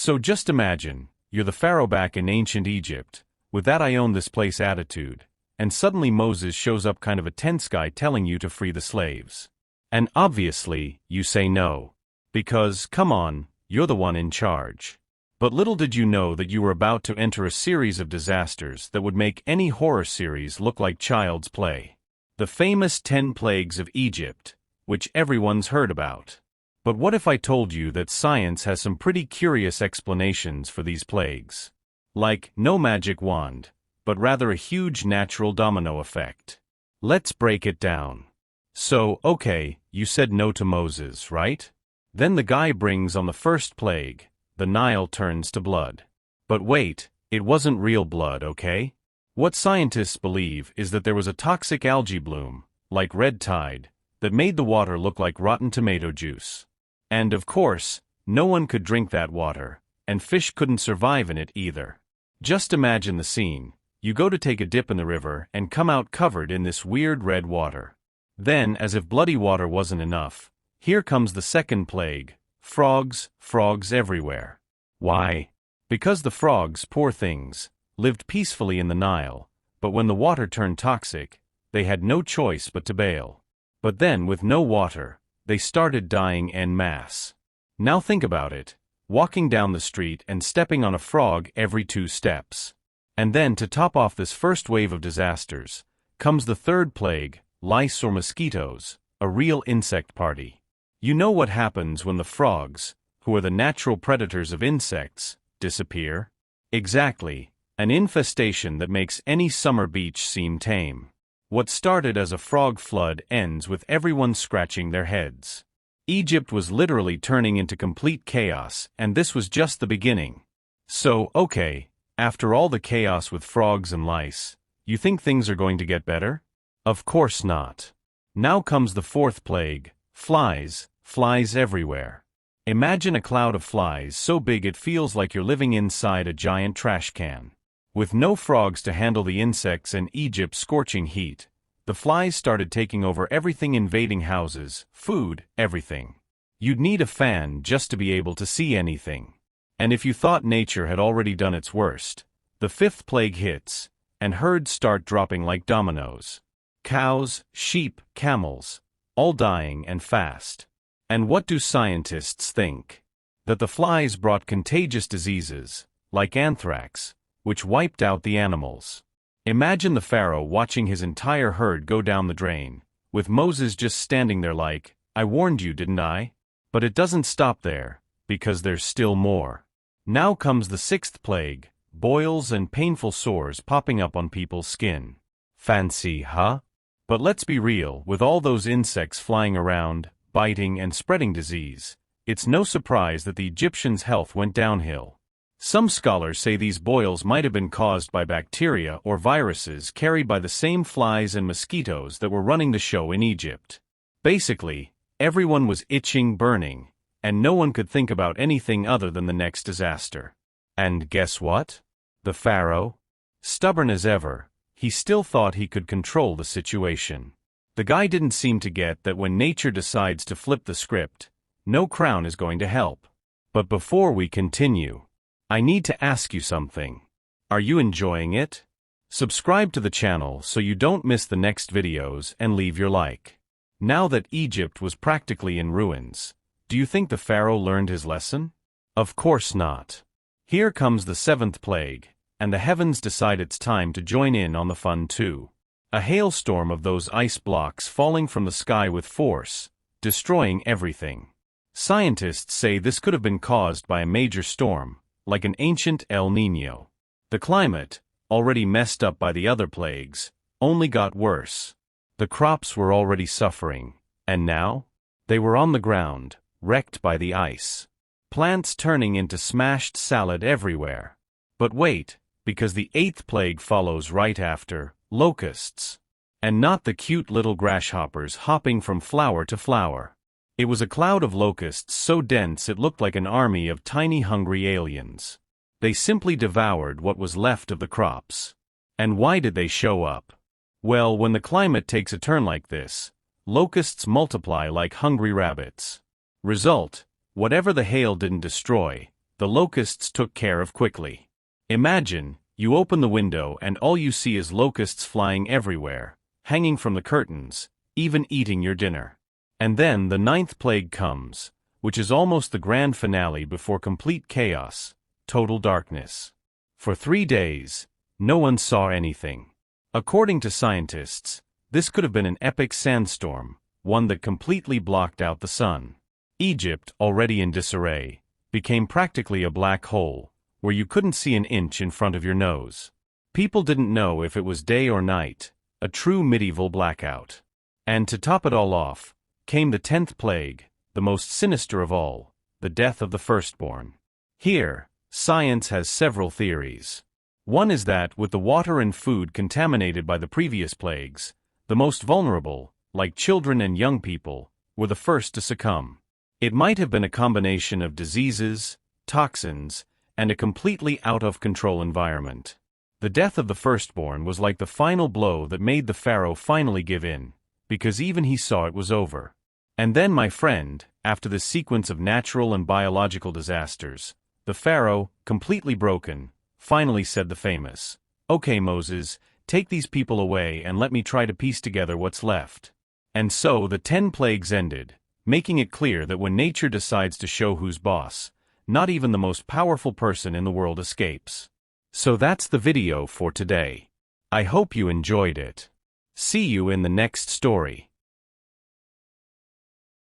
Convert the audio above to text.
So just imagine, you're the pharaoh back in ancient Egypt, with that I own this place attitude, and suddenly Moses shows up kind of a tense guy telling you to free the slaves. And obviously, you say no. Because, come on, you're the one in charge. But little did you know that you were about to enter a series of disasters that would make any horror series look like child's play. The famous 10 plagues of Egypt, which everyone's heard about. But what if I told you that science has some pretty curious explanations for these plagues? Like, no magic wand, but rather a huge natural domino effect. Let's break it down. So, okay, you said no to Moses, right? Then the guy brings on the first plague, the Nile turns to blood. But wait, it wasn't real blood, okay? What scientists believe is that there was a toxic algae bloom, like red tide, that made the water look like rotten tomato juice. And of course, no one could drink that water, and fish couldn't survive in it either. Just imagine the scene. You go to take a dip in the river and come out covered in this weird red water. Then, as if bloody water wasn't enough, here comes the second plague, frogs everywhere. Why? Because the frogs, poor things, lived peacefully in the Nile, but when the water turned toxic, they had no choice but to bail. But then, with no water, they started dying en masse. Now think about it, walking down the street and stepping on a frog every 2 steps. And then to top off this first wave of disasters, comes the third plague, lice or mosquitoes, a real insect party. You know what happens when the frogs, who are the natural predators of insects, disappear? Exactly, an infestation that makes any summer beach seem tame. What started as a frog flood ends with everyone scratching their heads. Egypt was literally turning into complete chaos, and this was just the beginning. So, okay, after all the chaos with frogs and lice, you think things are going to get better? Of course not. Now comes the fourth plague, flies everywhere. Imagine a cloud of flies so big it feels like you're living inside a giant trash can. With no frogs to handle the insects and Egypt's scorching heat, the flies started taking over everything, invading houses, food, everything. You'd need a fan just to be able to see anything. And if you thought nature had already done its worst, the fifth plague hits, and herds start dropping like dominoes. Cows, sheep, camels, all dying and fast. And what do scientists think? That the flies brought contagious diseases, like anthrax, which wiped out the animals. Imagine the pharaoh watching his entire herd go down the drain, with Moses just standing there like, I warned you, didn't I? But it doesn't stop there, because there's still more. Now comes the sixth plague, boils and painful sores popping up on people's skin. Fancy, huh? But let's be real, with all those insects flying around, biting and spreading disease, it's no surprise that the Egyptians' health went downhill. Some scholars say these boils might have been caused by bacteria or viruses carried by the same flies and mosquitoes that were running the show in Egypt. Basically, everyone was itching, burning, and no one could think about anything other than the next disaster. And guess what? The pharaoh? Stubborn as ever, he still thought he could control the situation. The guy didn't seem to get that when nature decides to flip the script, no crown is going to help. But before we continue, I need to ask you something. Are you enjoying it? Subscribe to the channel so you don't miss the next videos and leave your like. Now that Egypt was practically in ruins, do you think the pharaoh learned his lesson? Of course not. Here comes the seventh plague, and the heavens decide it's time to join in on the fun too. A hailstorm of those ice blocks falling from the sky with force, destroying everything. Scientists say this could have been caused by a major storm, like an ancient El Niño. The climate, already messed up by the other plagues, only got worse. The crops were already suffering, and now? They were on the ground, wrecked by the ice. Plants turning into smashed salad everywhere. But wait, because the eighth plague follows right after, locusts. And not the cute little grasshoppers hopping from flower to flower. It was a cloud of locusts so dense it looked like an army of tiny hungry aliens. They simply devoured what was left of the crops. And why did they show up? Well, when the climate takes a turn like this, locusts multiply like hungry rabbits. Result, whatever the hail didn't destroy, the locusts took care of quickly. Imagine, you open the window and all you see is locusts flying everywhere, hanging from the curtains, even eating your dinner. And then the 9th plague comes, which is almost the grand finale before complete chaos, total darkness. For 3 days, no one saw anything. According to scientists, this could have been an epic sandstorm, one that completely blocked out the sun. Egypt, already in disarray, became practically a black hole, where you couldn't see an inch in front of your nose. People didn't know if it was day or night, a true medieval blackout. And to top it all off, came the 10th plague, the most sinister of all, the death of the firstborn. Here, science has several theories. One is that, with the water and food contaminated by the previous plagues, the most vulnerable, like children and young people, were the first to succumb. It might have been a combination of diseases, toxins, and a completely out-of-control environment. The death of the firstborn was like the final blow that made the pharaoh finally give in, because even he saw it was over. And then, my friend, after this sequence of natural and biological disasters, the pharaoh, completely broken, finally said the famous, "Okay, Moses, take these people away and let me try to piece together what's left." And so the 10 plagues ended, making it clear that when nature decides to show who's boss, not even the most powerful person in the world escapes. So that's the video for today. I hope you enjoyed it. See you in the next story.